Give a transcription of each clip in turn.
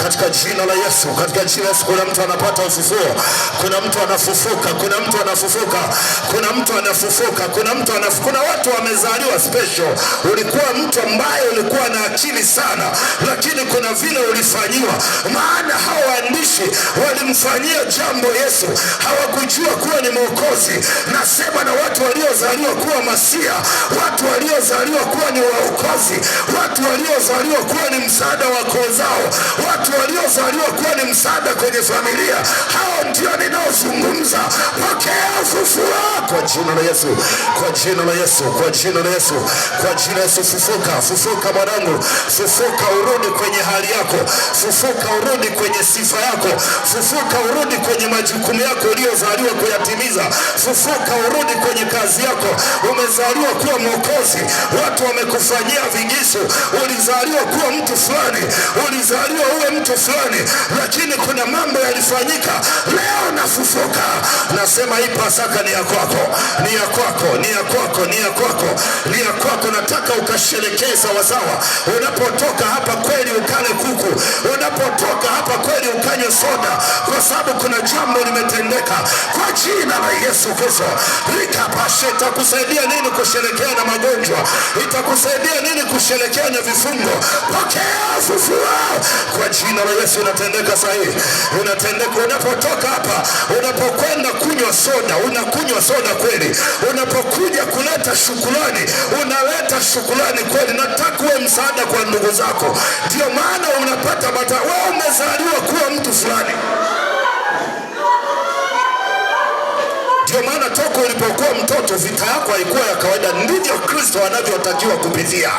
katika jina la Yesu, katika jina la Yesu. Kuna mtu anapata ufufuo, kuna mtu anafufuka, kuna mtu anafufuka, kuna mtu anafufuka, kuna mtu anafufuka. Kuna watu wamezaliwa special. Ulikuwa mtu ambaye ulikuwa na akili sana, lakini kuna vile ulifanyiwa. Maana hao waandishi walimfanyia jambo Yesu, hawakujua kuwa ni Mwokozi. Nasema na watu waliozaliwa kuwa Masia, watu waliozaliwa kuwa ni waokozi, watu waliozaliwa kuwa ni msaada wa koo zao, watu waliozaliwa kuwa ni msaada kwenye familia. Hao ndio ninaozungumza. Pokea ufufuo kwa jina la Yesu, kwa jina la Yesu, kwa jina la Yesu, kwa jina la Yesu. Fufuka, fufuka mwanangu, fufuka urudi kwenye hali yako, fufuka urudi kwenye sifa yako, fufuka urudi kwenye majukumu yako uliyozaliwa kuyatimiza, fufuka urudi kwenye kazi yako. Umezaliwa kuwa Mwokozi, watu wamekufanyia vigisu. Ulizaliwa kuwa mtu fulani, ulizaliwa uwe mtu fulani, lakini kuna mambo yalifanyika. Leo nafufuka. Nasema hii Pasaka ni ya kwako, ni ya kwako, ni ya kwako, ni ya kwako, ni ya kwako. Nataka ukasherekee sawa sawa. Unapotoka hapa kweli ukale kuku, unapotoka hapa kweli ukanywe soda, kwa sababu kuna jambo limetendeka kwa jina la Yesu Kristo. Likapashe. Itakusaidia nini kusherekea na magonjwa? Itakusaidia nini kusherekea na vifungo? Pokea ufufuo kwa jina la Yesu. Unatendeka sahihi, unatendeka. Unapotoka hapa, unapokwenda kunywa soda, unakunywa soda kweli. Unapokuja kuleta shukrani, unaleta shukrani kweli. Nataka uwe msaada kwa ndugu zako. Ndio maana unapata wewe umezaliwa kuwa mtu fulani. Ndio maana toka ulipokuwa mtoto vita yako haikuwa ya kawaida. Ndivyo Kristo anavyotakiwa kupitia,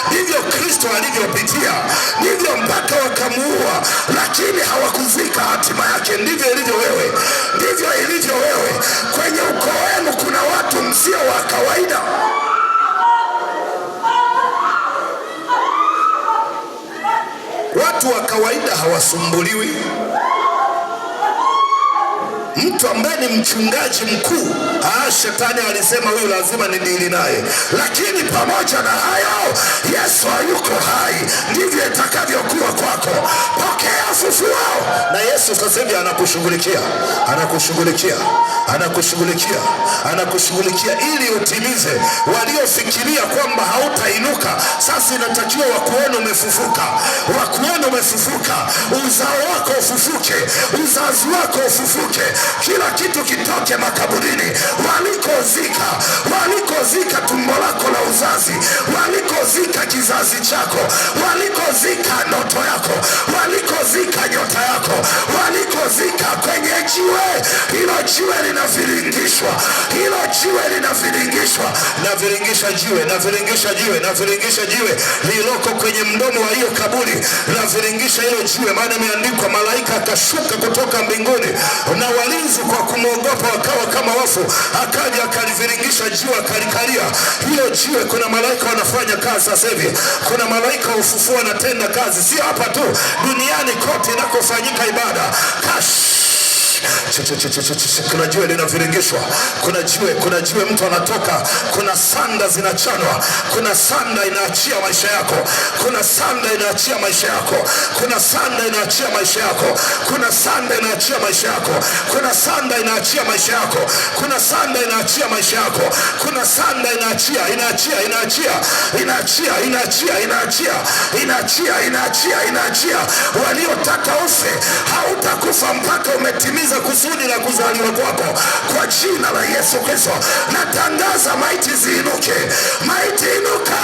ndivyo Kristo alivyopitia, ndivyo mpaka wakamuua, lakini hawakuzika hatima yake. Ndivyo ilivyo wewe, ndivyo ilivyo wewe. Kwenye ukoo wenu kuna watu msio wa kawaida. Watu wa kawaida hawasumbuliwi. Mtu ambaye ni mchungaji mkuu, shetani alisema huyu lazima nidili naye. Lakini pamoja na hayo, Yesu yuko hai. Ndivyo itakavyokuwa kwako. Pokea ufufuo. Na Yesu sasa hivi anakushughulikia, anakushughulikia, anakushughulikia, anakushughulikia ili utimize. Waliofikiria kwamba hautainuka, sasa inatakiwa wakuone umefufuka, wakuone umefufuka. Uzao wako ufufuke, uzazi wako ufufuke. Kila kitu kitoke makaburini. Walikozika, walikozika tumbo lako la uzazi, walikozika kizazi chako, walikozika ndoto yako, walikozika nyota yako, walikozika kwenye jiwe. Hilo jiwe linaviringishwa, hilo jiwe linaviringishwa. Naviringisha jiwe, naviringisha jiwe, naviringisha jiwe liloko kwenye mdomo wa hiyo kaburi. Naviringisha hilo jiwe, maana imeandikwa malaika akashuka kutoka mbinguni na walinzi kwa kumwogopa wakawa kama wafu. Akaja akaliviringisha jiwe, akalikalia hilo jiwe. Kuna malaika wanafanya kazi sasa hivi, kuna malaika ufufuo wanatenda kazi, sio hapa tu, duniani kote inakofanyika ibada. Kuna jiwe linaviringishwa, kuna jiwe mtu anatoka, kuna sanda zinachanwa, kuna sanda inaachia maisha yako, kuna sanda inaachia maisha yako, kuna sanda inaachia maisha yako, kuna sanda inaachia maisha yako, kuna sanda inaachia maisha yako, kuna sanda inaachia maisha yako, kuna sanda inaachia, inaachia, inaachia, inaachia, inaachia, inaachia, inaachia, inaachia, inaachia. Waliotaka ufe hautakufa mpaka umetimiza kusudi la kuzaliwa kwako. Kwa jina la Yesu Kristo natangaza maiti ziinuke, maiti inuka.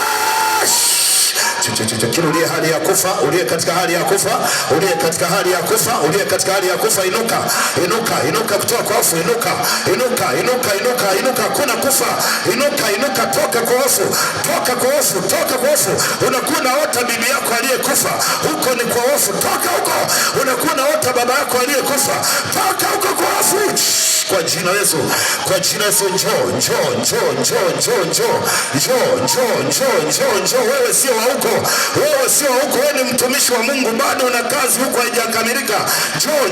Uliye hali ya kufa, uliye katika hali ya kufa, uliye katika hali ya kufa, uliye katika hali ya kufa, inuka, inuka, inuka kutoka kwa hofu, inuka, inuka, inuka, inuka, inuka. Kuna kufa, inuka, inuka, toka kwa hofu, toka kwa hofu, toka kwa hofu. Unakuwa unaota bibi yako aliyekufa, huko ni kwa hofu, toka huko. Unakuwa unaota baba yako aliyekufa, toka huko kwa hofu. Kwa jina Yesu, kwa jina Yesu, njoo. Wewe sio wa huko, wewe ni mtumishi wa Mungu, bado una kazi huko haijakamilika. Njoo.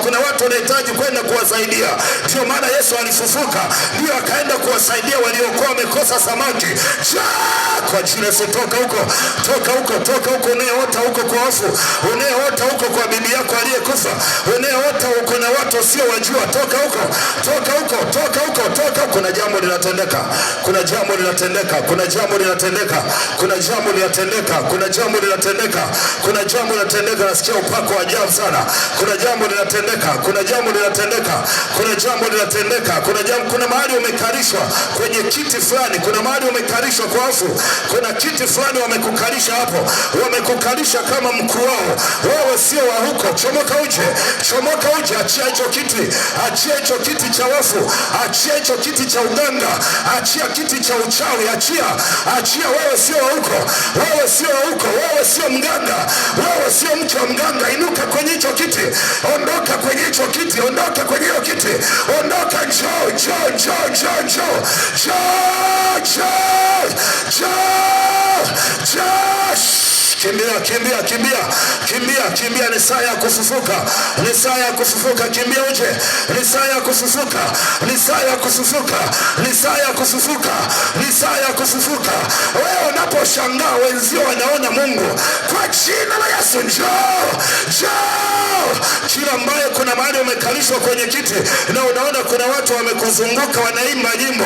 Kuna watu wanahitaji kwenda kuwasaidia. Ndio maana Yesu alifufuka, ndio akaenda kuwasaidia waliokuwa wamekosa samaki. Kwa jina Yesu, toka huko, unayeota huko kwa wafu, unayeota huko kwa bibi yako aliyekufa, unayeota huko na watu sio wajua, toka huko. Kuna jambo linatendeka. Nasikia upako wa ajabu sana. Kuna jambo linatendeka. Kuna mahali umekalishwa kwenye kiti fulani, kuna mahali umekalishwa kwa wafu, kuna kiti fulani wamekukalisha hapo, wamekukalisha kama mkuu wao. Wewe sio wa huko, chomoka uje, achia hicho kiti cha wafu, achia hicho kiti cha uganga, achia kiti cha uchawi, achia. Wewe sio wa huko, wewe sio mganga, wewe sio mke wa mganga. Inuka kwenye hicho kiti, ondoka kwenye hiyo kiti, ondoka. Kimbia, ni saa ya kufufuka. Kimbia uje, ni saa ya kufufuka. Wewe unaposhangaa wenzio wanaona Mungu, kwa jina la Yesu, njoo. Kila ambaye kuna mahali umekalishwa kwenye kiti na unaona kuna watu wamekuzunguka wanaimba nyimbo,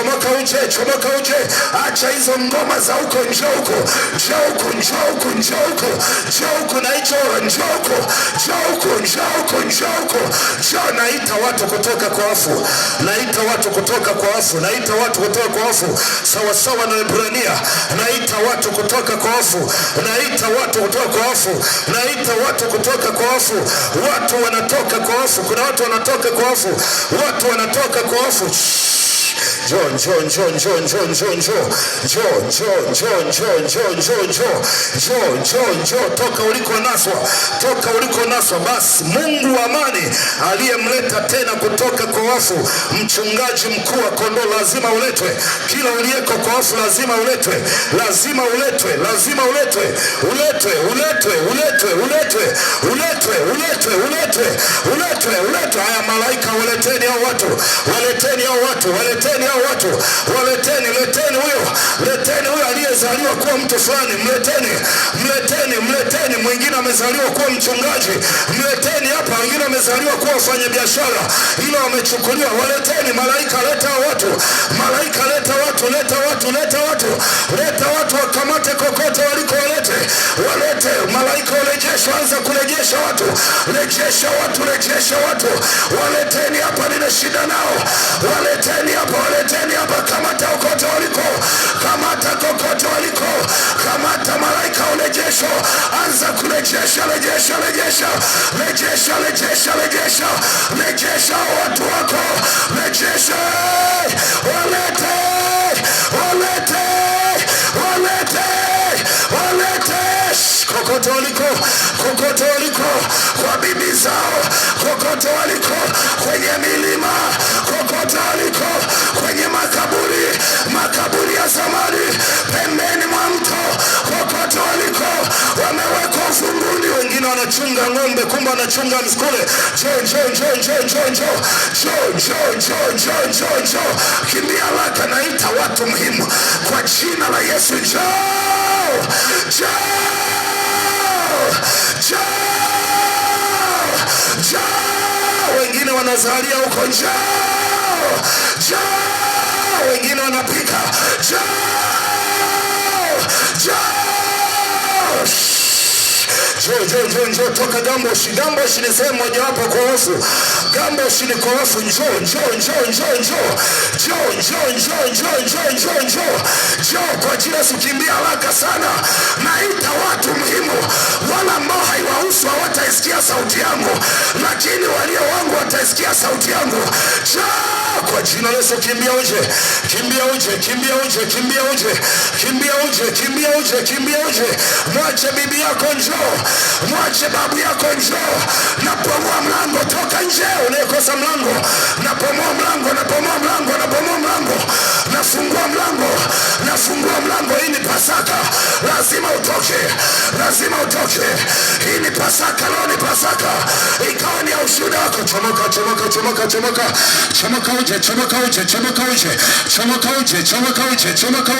chomoka uje. Acha hizo ngoma za huko, njoo huko na hicho, njoo. Naita watu kutoka kwa wafu, sawa na Ibrania. Naita watu kutoka kwa wafu. Watu wanatoka kwa wafu. Kuna watu wanatoka kwa wafu. Njoo. Toka uliko naswa. Basi Mungu wa amani aliyemleta tena kutoka kwa wafu mchungaji mkuu wa kondoo lazima uletwe. Kila uliyeko kwa wafu lazima uletwe. Haya malaika, waleteni hao watu. Leteni huyo aliyezaliwa kuwa mtu fulani. Mleteni. Mwingine amezaliwa kuwa mchungaji. Mleteni hapa. Wengine amezaliwa kuwa wafanya biashara, ila wamechukuliwa. Waleteni malaika, leta watu. Wakamate kokote waliko, walete malaika. Anza kurejesha watu. Waleteni hapa, nina shida nao. Waleteni hapa. Kamata kokote waliko. Kamata malaika urejesho. Anza kurejesha. Rejesha watu wako. Walete. Kokote waliko kwa bibi zao, kokote waliko kwenye milima, kokote waliko kwenye makaburi ya zamani, pembeni mwa mto, kokote waliko wamewekwa ufunguni. Wengine wanachunga ng'ombe, kumbe wanachunga mskule. Njoo. Kimbia haraka, naita watu muhimu kwa jina la Yesu. Njoo. Wengine wanazalia huko, njoo. Wengine wanapika, njoo. Toka Gamboshi ni sehemu moja wapo kwa wafu. Gamboshi ni kwa wafu. Njoo. Kwa jina Yesu, kimbia haraka sana. Naita watu muhimu, wala ambao haiwahusu hawataisikia sauti yangu, lakini walio wangu wataisikia sauti yangu. Njoo kwa jina Yesu, kimbia uje. uje, kimbia uje. Mwache bibi yako njoo, mwache babu yako njoo. Napomoa mlango, toka nje unayekosa mlango. Napomoa mlango, napomoa mlango, napomoa mlango. Nafungua mlango, nafungua mlango. Hii ni Pasaka, lazima utoke, lazima utoke. Hii ni Pasaka, leo ni Pasaka. Ikawa ni ushuhuda wako. Chomoka, chomoka, chomoka, chomoka. Chomoka uje, chomoka uje, chomoka uje. Chomoka uje, chomoka uje, chomoka uje.